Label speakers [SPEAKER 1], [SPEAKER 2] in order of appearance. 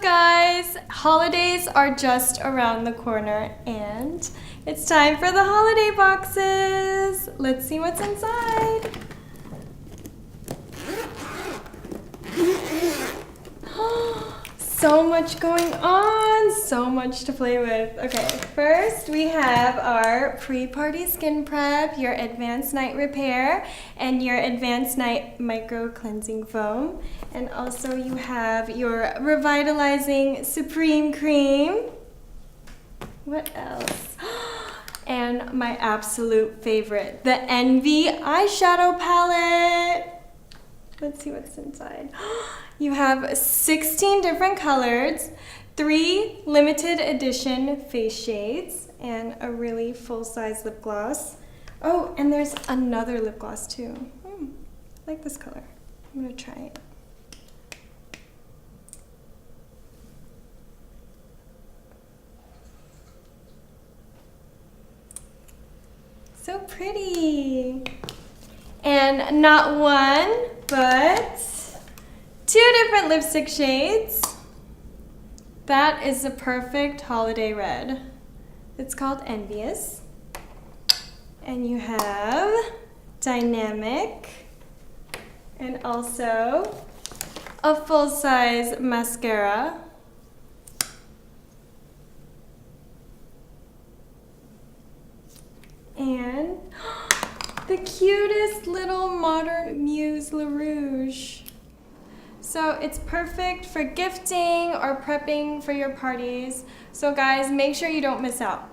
[SPEAKER 1] guys? Holidays are just around the corner and it's time for the holiday boxes. Let's see what's inside. So much going on, so much to play with. Okay, first we have our pre-party skin prep, your advanced night repair, and your advanced night micro cleansing foam. And also you have your revitalizing supreme cream. What else? And my absolute favorite, the Envy eyeshadow palette. Let's see what's inside. You have 16 different colors, 3 limited edition face shades, and a really full-size lip gloss. Oh, and there's another lip gloss too. I like this color. I'm gonna try it. So pretty. And not one, but 2 different lipstick shades. That is the perfect holiday red. It's called Envious. And you have Dynamic and also a full-size mascara. And the cutest little modern Muse La Rouge. So it's perfect for gifting or prepping for your parties. So guys, make sure you don't miss out.